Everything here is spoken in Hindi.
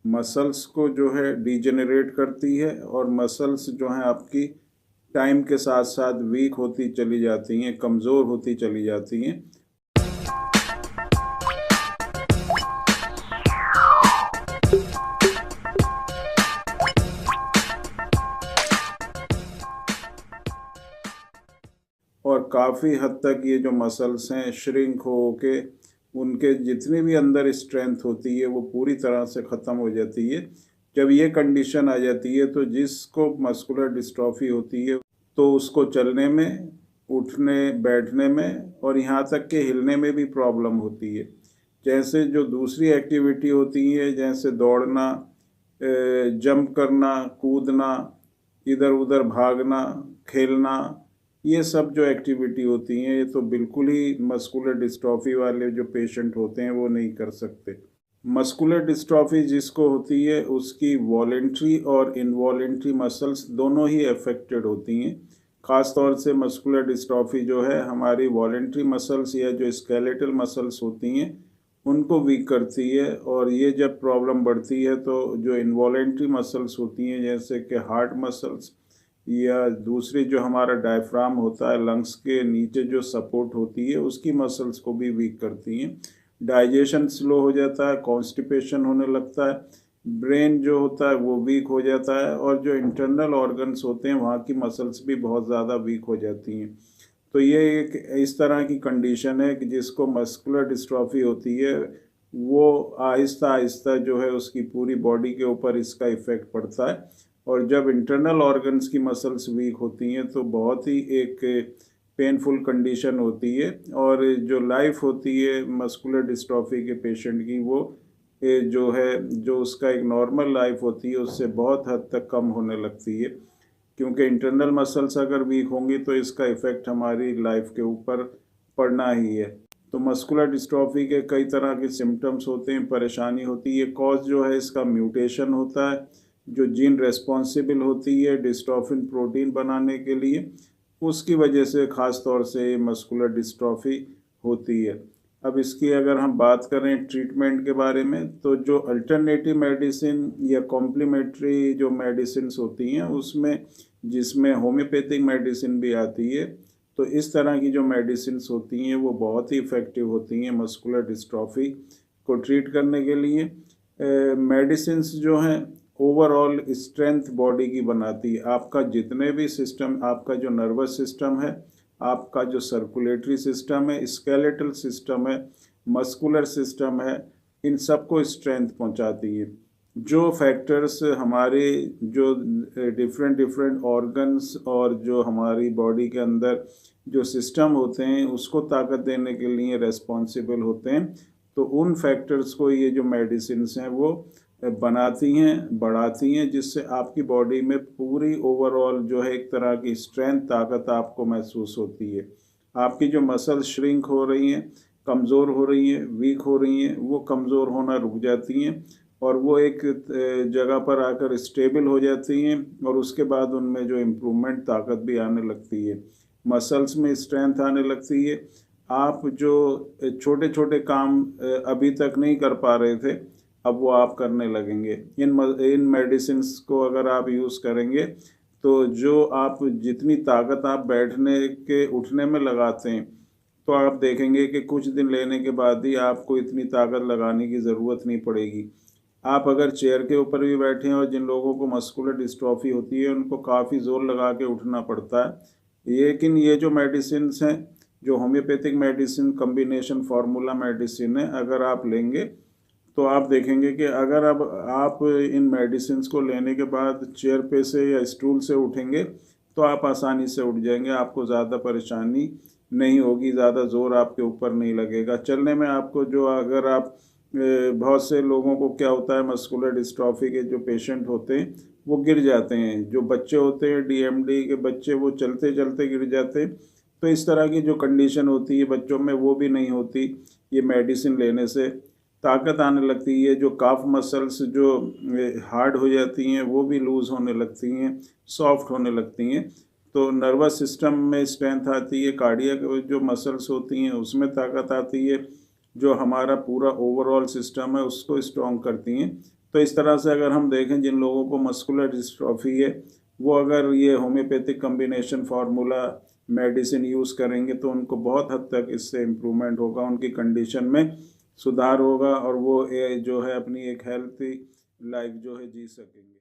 मसल्स को जो है डिजेनरेट करती है और मसल्स जो हैं आपकी टाइम के साथ साथ वीक होती चली जाती हैं, कमज़ोर होती चली जाती हैं। और काफ़ी हद तक ये जो मसल्स हैं श्रिंक हो के उनके जितनी भी अंदर स्ट्रेंथ होती है वो पूरी तरह से ख़त्म हो जाती है। जब ये कंडीशन आ जाती है तो जिसको मस्कुलर डिस्ट्रॉफी होती है तो उसको चलने में, उठने बैठने में और यहाँ तक कि हिलने में भी प्रॉब्लम होती है। जैसे जो दूसरी एक्टिविटी होती है जैसे दौड़ना, जंप करना, कूदना, इधर उधर भागना, खेलना, ये सब जो एक्टिविटी होती हैं ये तो बिल्कुल ही मस्कुलर डिस्ट्रॉफी वाले जो पेशेंट होते हैं वो नहीं कर सकते। मस्कुलर डिस्ट्रॉफी जिसको होती है उसकी वॉलेंट्री और इनवॉलेंट्री मसल्स दोनों ही अफेक्टेड होती हैं। ख़ास तौर से मस्कुलर डिस्ट्रॉफी जो है हमारी वॉलेंट्री मसल्स या जो स्केलेटल मसल्स होती हैं उनको वीक करती है, और ये जब प्रॉब्लम बढ़ती है तो जो इनवॉलेंट्री मसल्स होती हैं जैसे कि हार्ट मसल्स या दूसरी जो हमारा डायफ्राम होता है लंग्स के नीचे जो सपोर्ट होती है उसकी मसल्स को भी वीक करती हैं। डाइजेशन स्लो हो जाता है, कॉन्स्टिपेशन होने लगता है, ब्रेन जो होता है वो वीक हो जाता है और जो इंटरनल ऑर्गन्स होते हैं वहाँ की मसल्स भी बहुत ज़्यादा वीक हो जाती हैं। तो ये एक इस तरह की कंडीशन है कि जिसको मस्कुलर डिस्ट्रॉफी होती है वो आहिस्ता आहिस्ता जो है उसकी पूरी बॉडी के ऊपर इसका इफ़ेक्ट पड़ता है। और जब इंटरनल ऑर्गन्स की मसल्स वीक होती हैं तो बहुत ही एक पेनफुल कंडीशन होती है, और जो लाइफ होती है मस्कुलर डिस्ट्रॉफी के पेशेंट की वो जो है जो उसका एक नॉर्मल लाइफ होती है उससे बहुत हद तक कम होने लगती है, क्योंकि इंटरनल मसल्स अगर वीक होंगी तो इसका इफ़ेक्ट हमारी लाइफ के ऊपर पड़ना ही है। तो मस्कुलर डिस्ट्रॉफी के कई तरह के सिम्टम्स होते हैं, परेशानी होती है। कॉज जो है इसका म्यूटेशन होता है, जो जीन रेस्पॉन्सिबल होती है डिस्ट्रोफिन प्रोटीन बनाने के लिए, उसकी वजह से ख़ास तौर से मस्कुलर डिस्ट्रॉफी होती है। अब इसकी अगर हम बात करें ट्रीटमेंट के बारे में तो जो अल्टरनेटिव मेडिसिन या कॉम्प्लीमेंट्री जो मेडिसिन्स होती हैं उसमें जिसमें होम्योपैथिक मेडिसिन भी आती है, तो इस तरह की जो मेडिसिन्स होती हैं वो बहुत ही इफ़ेक्टिव होती हैं मस्कुलर डिस्ट्रॉफी को ट्रीट करने के लिए। मेडिसिन्स जो हैं ओवरऑल स्ट्रेंथ बॉडी की बनाती है। आपका जितने भी सिस्टम, आपका जो नर्वस सिस्टम है, आपका जो सर्कुलेटरी सिस्टम है, स्केलेटल सिस्टम है, मस्कुलर सिस्टम है, इन सबको स्ट्रेंथ पहुंचाती है। जो फैक्टर्स हमारे जो डिफरेंट ऑर्गन्स और जो हमारी बॉडी के अंदर जो सिस्टम होते हैं उसको ताकत देने के लिए रेस्पॉन्सिबल होते हैं, तो उन फैक्टर्स को ये जो मेडिसिन्स हैं वो बनाती हैं, बढ़ाती हैं, जिससे आपकी बॉडी में पूरी ओवरऑल जो है एक तरह की स्ट्रेंथ, ताकत आपको महसूस होती है। आपकी जो मसल श्रिंक हो रही हैं, कमज़ोर हो रही हैं, वीक हो रही हैं, वो कमज़ोर होना रुक जाती हैं और वो एक जगह पर आकर स्टेबल हो जाती हैं, और उसके बाद उनमें जो इम्प्रूवमेंट, ताकत भी आने लगती है, मसल्स में स्ट्रेंथ आने लगती है। आप जो छोटे छोटे काम अभी तक नहीं कर पा रहे थे अब वो आप करने लगेंगे। इन मेडिसिन्स को अगर आप यूज़ करेंगे तो जो आप जितनी ताकत आप बैठने के उठने में लगाते हैं तो आप देखेंगे कि कुछ दिन लेने के बाद ही आपको इतनी ताकत लगाने की ज़रूरत नहीं पड़ेगी। आप अगर चेयर के ऊपर भी बैठे हैं, और जिन लोगों को मस्कुलर डिस्ट्रॉफी होती है उनको काफ़ी ज़ोर लगा के उठना पड़ता है, लेकिन ये जो मेडिसिन्स हैं, जो homeopathic medicine combination formula medicine है, अगर आप लेंगे तो आप देखेंगे कि अगर अब आप इन मेडिसिन्स को लेने के बाद चेयर पे से या स्टूल से उठेंगे तो आप आसानी से उठ जाएंगे, आपको ज़्यादा परेशानी नहीं होगी, ज़्यादा ज़ोर आपके ऊपर नहीं लगेगा चलने में। आपको जो अगर आप बहुत से लोगों को क्या होता है, मस्कुलर डिस्ट्रॉफी के जो पेशेंट होते हैं वो गिर जाते हैं, जो बच्चे होते हैं डीएमडी के बच्चे वो चलते चलते गिर जाते हैं, तो इस तरह की जो कंडीशन होती है बच्चों में वो भी नहीं होती ये मेडिसिन लेने से, ताकत आने लगती है। जो काफ मसल्स जो हार्ड हो जाती हैं वो भी लूज़ होने लगती हैं, सॉफ्ट होने लगती हैं, तो नर्वस सिस्टम में स्ट्रेंथ आती है, कार्डियक जो मसल्स होती हैं उसमें ताकत आती है, जो हमारा पूरा ओवरऑल सिस्टम है उसको स्ट्रॉन्ग करती हैं। तो इस तरह से अगर हम देखें, जिन लोगों को मस्कुलर डिस्ट्रॉफी है वो अगर ये homeopathic combination formula medicine use करेंगे तो उनको बहुत हद तक इससे इम्प्रूवमेंट होगा, उनकी कंडीशन में सुधार होगा और वो जो है अपनी एक हेल्थी लाइफ जो है जी सकेंगे।